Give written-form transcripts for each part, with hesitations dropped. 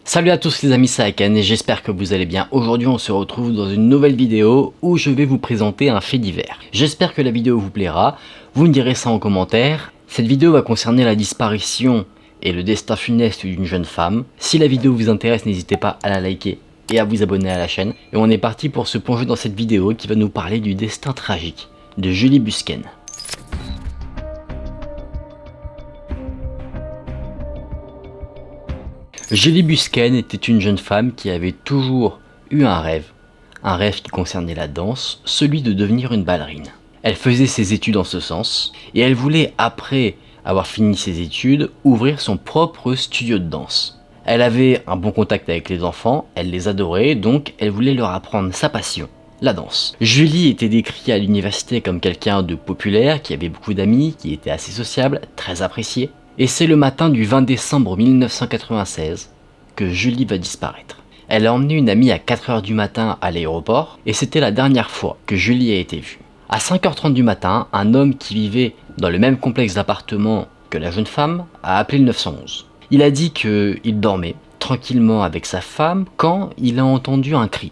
Salut à tous les amis, c'est Aken et j'espère que vous allez bien. Aujourd'hui on se retrouve dans une nouvelle vidéo où je vais vous présenter un fait divers. J'espère que la vidéo vous plaira, vous me direz ça en commentaire. Cette vidéo va concerner la disparition et le destin funeste d'une jeune femme. Si la vidéo vous intéresse, n'hésitez pas à la liker et à vous abonner à la chaîne. Et on est parti pour se plonger dans cette vidéo qui va nous parler du destin tragique de Julie Busquin. Julie Busquin était une jeune femme qui avait toujours eu un rêve qui concernait la danse, celui de devenir une ballerine. Elle faisait ses études en ce sens, et elle voulait, après avoir fini ses études, ouvrir son propre studio de danse. Elle avait un bon contact avec les enfants, elle les adorait, donc elle voulait leur apprendre sa passion, la danse. Julie était décrite à l'université comme quelqu'un de populaire, qui avait beaucoup d'amis, qui était assez sociable, très apprécié. Et c'est le matin du 20 décembre 1996 que Julie va disparaître. Elle a emmené une amie à 4h du matin à l'aéroport et c'était la dernière fois que Julie a été vue. À 5h30 du matin, un homme qui vivait dans le même complexe d'appartements que la jeune femme a appelé le 911. Il a dit qu'il dormait tranquillement avec sa femme quand il a entendu un cri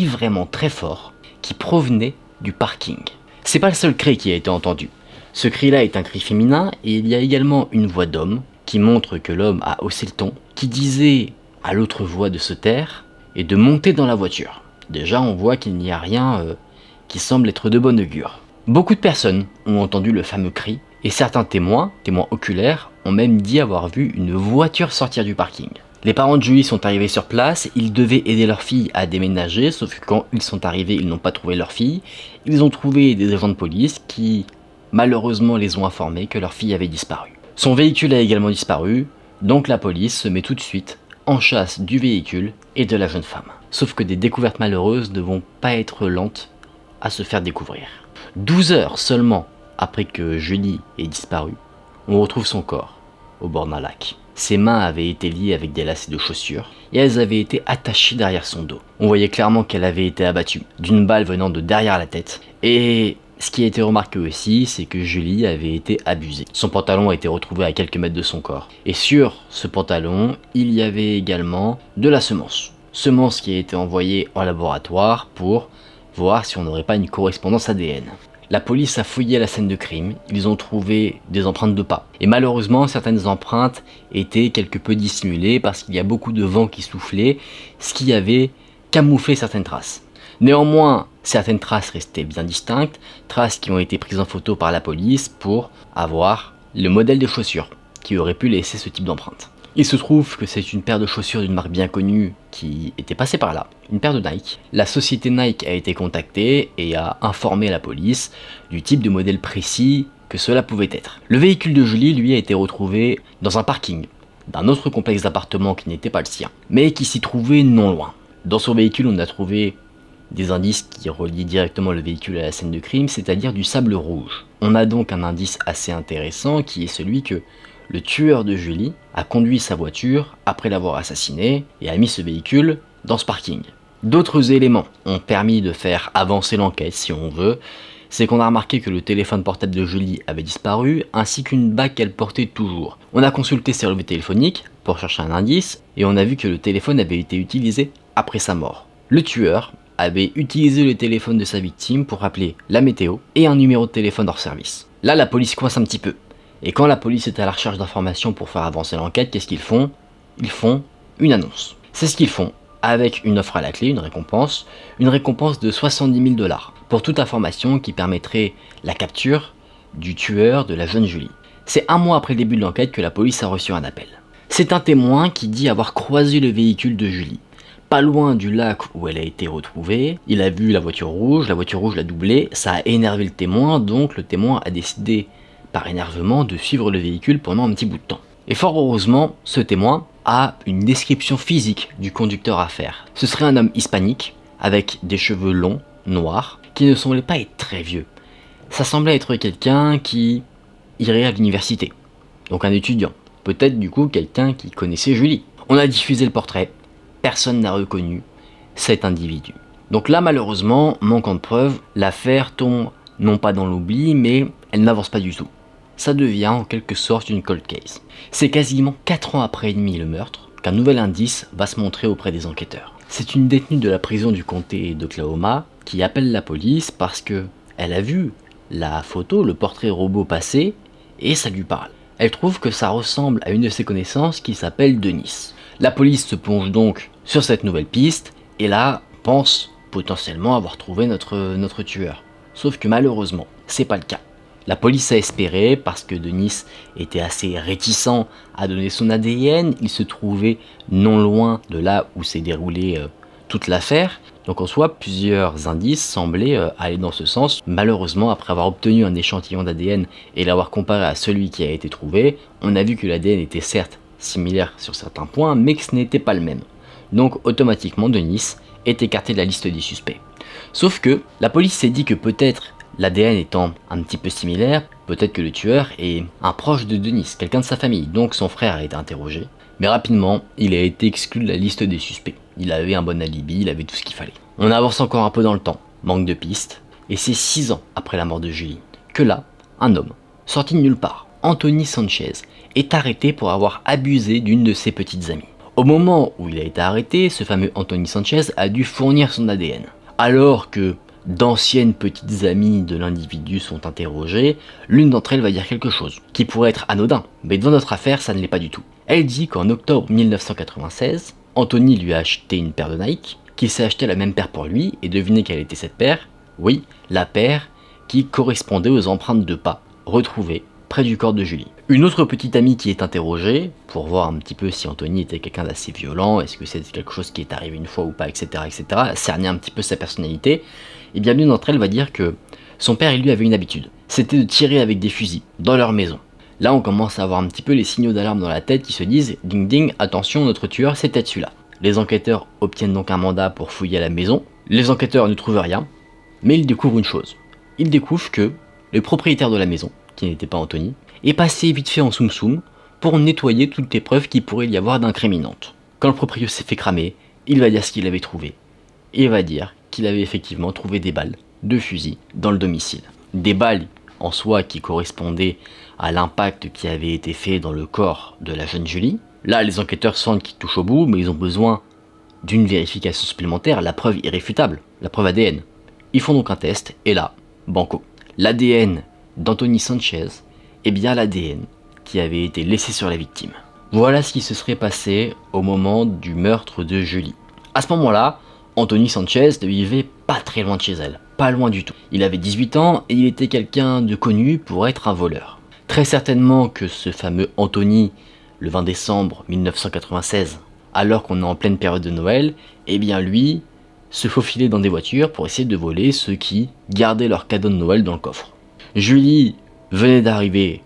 vraiment très fort qui provenait du parking. C'est pas le seul cri qui a été entendu. Ce cri-là est un cri féminin et il y a également une voix d'homme qui montre que l'homme a haussé le ton, qui disait à l'autre voix de se taire et de monter dans la voiture. Déjà on voit qu'il n'y a rien qui semble être de bon augure. Beaucoup de personnes ont entendu le fameux cri et certains témoins oculaires, ont même dit avoir vu une voiture sortir du parking. Les parents de Julie sont arrivés sur place, ils devaient aider leur fille à déménager, sauf que quand ils sont arrivés, ils n'ont pas trouvé leur fille. Ils ont trouvé des agents de police qui malheureusement les ont informés que leur fille avait disparu. Son véhicule a également disparu, donc la police se met tout de suite en chasse du véhicule et de la jeune femme. Sauf que des découvertes malheureuses ne vont pas être lentes à se faire découvrir. 12 heures seulement après que Julie ait disparu, on retrouve son corps au bord d'un lac. Ses mains avaient été liées avec des lacets de chaussures et elles avaient été attachées derrière son dos. On voyait clairement qu'elle avait été abattue d'une balle venant de derrière la tête. Et ce qui a été remarqué aussi, c'est que Julie avait été abusée. Son pantalon a été retrouvé à quelques mètres de son corps. Et sur ce pantalon, il y avait également de la semence. Semence qui a été envoyée en laboratoire pour voir si on n'aurait pas une correspondance ADN. La police a fouillé la scène de crime, ils ont trouvé des empreintes de pas. Et malheureusement, certaines empreintes étaient quelque peu dissimulées parce qu'il y a beaucoup de vent qui soufflait, ce qui avait camouflé certaines traces. Néanmoins, certaines traces restaient bien distinctes, traces qui ont été prises en photo par la police pour avoir le modèle des chaussures qui aurait pu laisser ce type d'empreinte. Il se trouve que c'est une paire de chaussures d'une marque bien connue qui était passée par là, une paire de Nike. La société Nike a été contactée et a informé la police du type de modèle précis que cela pouvait être. Le véhicule de Julie, lui, a été retrouvé dans un parking d'un autre complexe d'appartements qui n'était pas le sien, mais qui s'y trouvait non loin. Dans son véhicule, on a trouvé des indices qui relient directement le véhicule à la scène de crime, c'est-à-dire du sable rouge. On a donc un indice assez intéressant qui est celui que le tueur de Julie a conduit sa voiture après l'avoir assassinée et a mis ce véhicule dans ce parking. D'autres éléments ont permis de faire avancer l'enquête si on veut, c'est qu'on a remarqué que le téléphone portable de Julie avait disparu ainsi qu'une bague qu'elle portait toujours. On a consulté ses relevés téléphoniques pour chercher un indice et on a vu que le téléphone avait été utilisé après sa mort. Le tueur avait utilisé le téléphone de sa victime pour appeler la météo et un numéro de téléphone hors service. Là, la police coince un petit peu. Et quand la police est à la recherche d'informations pour faire avancer l'enquête, qu'est-ce qu'ils font? Ils font une annonce. C'est ce qu'ils font, avec une offre à la clé, une récompense de 70 000 $ pour toute information qui permettrait la capture du tueur de la jeune Julie. C'est un mois après le début de l'enquête que la police a reçu un appel. C'est un témoin qui dit avoir croisé le véhicule de Julie. Pas loin du lac où elle a été retrouvée, il a vu la voiture rouge l'a doublé, ça a énervé le témoin, donc le témoin a décidé par énervement de suivre le véhicule pendant un petit bout de temps. Et fort heureusement, ce témoin a une description physique du conducteur à faire. Ce serait un homme hispanique, avec des cheveux longs, noirs, qui ne semblait pas être très vieux. Ça semblait être quelqu'un qui irait à l'université, donc un étudiant, peut-être du coup quelqu'un qui connaissait Julie. On a diffusé le portrait. Personne n'a reconnu cet individu. Donc là, malheureusement, manquant de preuves, l'affaire tombe non pas dans l'oubli, mais elle n'avance pas du tout. Ça devient en quelque sorte une cold case. C'est quasiment 4 ans après et demi le meurtre qu'un nouvel indice va se montrer auprès des enquêteurs. C'est une détenue de la prison du comté d'Oklahoma qui appelle la police parce que elle a vu la photo, le portrait robot passer, et ça lui parle. Elle trouve que ça ressemble à une de ses connaissances qui s'appelle Denis. La police se plonge donc sur cette nouvelle piste, et là, pense potentiellement avoir trouvé notre tueur. Sauf que malheureusement, c'est pas le cas. La police a espéré parce que Denis était assez réticent à donner son ADN, il se trouvait non loin de là où s'est déroulée toute l'affaire. Donc en soi, plusieurs indices semblaient aller dans ce sens. Malheureusement, après avoir obtenu un échantillon d'ADN et l'avoir comparé à celui qui a été trouvé, on a vu que l'ADN était certes similaire sur certains points, mais que ce n'était pas le même. Donc automatiquement, Denis est écarté de la liste des suspects. Sauf que la police s'est dit que peut-être l'ADN étant un petit peu similaire, peut-être que le tueur est un proche de Denis, quelqu'un de sa famille, donc son frère a été interrogé. Mais rapidement, il a été exclu de la liste des suspects. Il avait un bon alibi, il avait tout ce qu'il fallait. On avance encore un peu dans le temps, manque de pistes, et c'est 6 ans après la mort de Julie, que là, un homme, sorti de nulle part, Anthony Sanchez, est arrêté pour avoir abusé d'une de ses petites amies. Au moment où il a été arrêté, ce fameux Anthony Sanchez a dû fournir son ADN. Alors que d'anciennes petites amies de l'individu sont interrogées, l'une d'entre elles va dire quelque chose, qui pourrait être anodin, mais devant notre affaire, ça ne l'est pas du tout. Elle dit qu'en octobre 1996, Anthony lui a acheté une paire de Nike, qu'il s'est acheté la même paire pour lui, et devinez quelle était cette paire? Oui, la paire qui correspondait aux empreintes de pas retrouvées près du corps de Julie. Une autre petite amie qui est interrogée, pour voir un petit peu si Anthony était quelqu'un d'assez violent, est-ce que c'était quelque chose qui est arrivé une fois ou pas, etc., cerner un petit peu sa personnalité, et bien l'une d'entre elles va dire que son père et lui avaient une habitude, c'était de tirer avec des fusils dans leur maison. Là on commence à avoir un petit peu les signaux d'alarme dans la tête qui se disent « ding ding, attention, notre tueur c'est peut-être celui-là ». Les enquêteurs obtiennent donc un mandat pour fouiller à la maison, les enquêteurs ne trouvent rien, mais ils découvrent une chose. Ils découvrent que le propriétaire de la maison, qui n'était pas Anthony, est passé vite fait en soum soum pour nettoyer toutes les preuves qui pourraient y avoir d'incriminantes. Quand le propriétaire s'est fait cramer, il va dire ce qu'il avait trouvé. Et il va dire qu'il avait effectivement trouvé des balles de fusil dans le domicile. Des balles en soi qui correspondaient à l'impact qui avait été fait dans le corps de la jeune Julie. Là, les enquêteurs sentent qu'ils touchent au bout, mais ils ont besoin d'une vérification supplémentaire, la preuve irréfutable, la preuve ADN. Ils font donc un test, et là, banco. L'ADN d'Anthony Sanchez est bien l'ADN qui avait été laissé sur la victime. Voilà ce qui se serait passé au moment du meurtre de Julie. À ce moment-là, Anthony Sanchez ne vivait pas très loin de chez elle, pas loin du tout. Il avait 18 ans et il était quelqu'un de connu pour être un voleur. Très certainement que ce fameux Anthony, le 20 décembre 1996, alors qu'on est en pleine période de Noël, eh bien lui se faufilait dans des voitures pour essayer de voler ceux qui gardaient leur cadeau de Noël dans le coffre. Julie venait d'arriver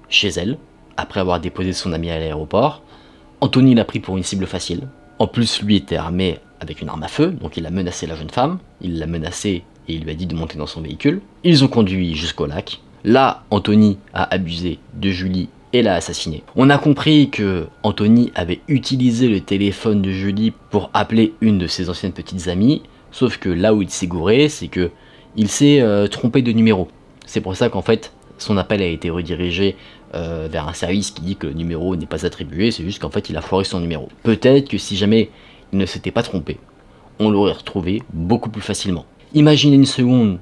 chez elle, après avoir déposé son ami à l'aéroport. Anthony l'a pris pour une cible facile. En plus, lui était armé avec une arme à feu, donc il a menacé la jeune femme. Il l'a menacée et il lui a dit de monter dans son véhicule. Ils ont conduit jusqu'au lac. Là, Anthony a abusé de Julie et l'a assassinée. On a compris que Anthony avait utilisé le téléphone de Julie pour appeler une de ses anciennes petites amies, sauf que là où il s'est gouré, c'est que il s'est trompé de numéro. C'est pour ça qu'en fait, son appel a été redirigé vers un service qui dit que le numéro n'est pas attribué, c'est juste qu'en fait il a foiré son numéro. Peut-être que si jamais il ne s'était pas trompé, on l'aurait retrouvé beaucoup plus facilement. Imaginez une seconde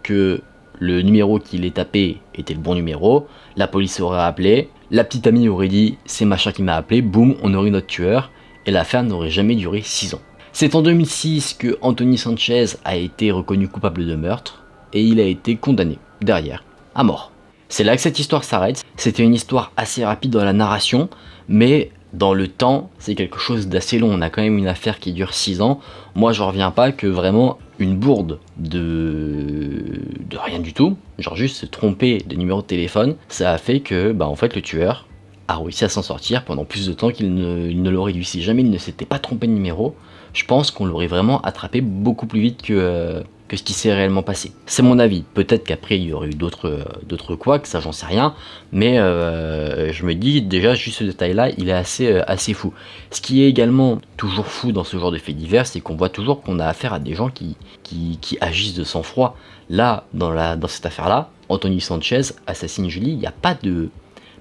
que le numéro qu'il ait tapé était le bon numéro, la police aurait appelé, la petite amie aurait dit c'est machin qui m'a appelé, boum, on aurait notre tueur, et l'affaire n'aurait jamais duré 6 ans. C'est en 2006 que Anthony Sanchez a été reconnu coupable de meurtre, et il a été condamné, derrière, à mort. C'est là que cette histoire s'arrête. C'était une histoire assez rapide dans la narration, mais dans le temps, c'est quelque chose d'assez long. On a quand même une affaire qui dure 6 ans. Moi, je reviens pas que vraiment une bourde de rien du tout, genre juste se tromper de numéro de téléphone, ça a fait que, en fait, le tueur a réussi à s'en sortir pendant plus de temps qu'il ne l'aurait dû. Si jamais il ne s'était pas trompé de numéro, je pense qu'on l'aurait vraiment attrapé beaucoup plus vite que ce qui s'est réellement passé. C'est mon avis. Peut-être qu'après il y aurait eu d'autres couacs, ça j'en sais rien, mais je me dis déjà juste ce détail-là, il est assez fou. Ce qui est également toujours fou dans ce genre de faits divers, c'est qu'on voit toujours qu'on a affaire à des gens qui agissent de sang-froid. Là, dans cette affaire-là, Anthony Sanchez assassine Julie, il n'y a pas de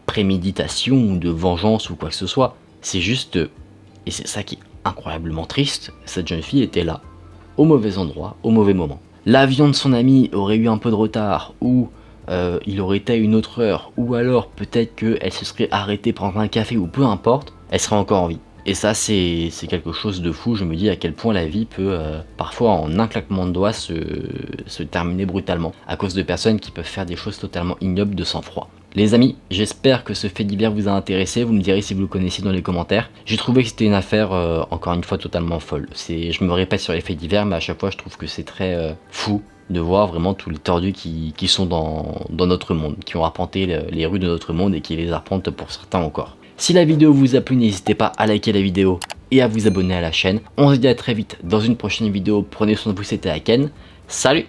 préméditation ou de vengeance ou quoi que ce soit. C'est juste Et c'est ça qui est incroyablement triste, cette jeune fille était là, au mauvais endroit, au mauvais moment. L'avion de son ami aurait eu un peu de retard, ou il aurait été à une autre heure, ou alors peut-être qu'elle se serait arrêtée prendre un café, ou peu importe, elle serait encore en vie. Et ça c'est quelque chose de fou, je me dis à quel point la vie peut parfois en un claquement de doigts se terminer brutalement, à cause de personnes qui peuvent faire des choses totalement ignobles de sang-froid. Les amis, j'espère que ce fait divers vous a intéressé, vous me direz si vous le connaissez dans les commentaires. J'ai trouvé que c'était une affaire, encore une fois, totalement folle. Je me répète sur les faits divers, mais à chaque fois je trouve que c'est très fou de voir vraiment tous les tordus qui sont dans notre monde, qui ont arpenté les rues de notre monde et qui les arpentent pour certains encore. Si la vidéo vous a plu, n'hésitez pas à liker la vidéo et à vous abonner à la chaîne. On se dit à très vite dans une prochaine vidéo, prenez soin de vous, c'était Aken, salut!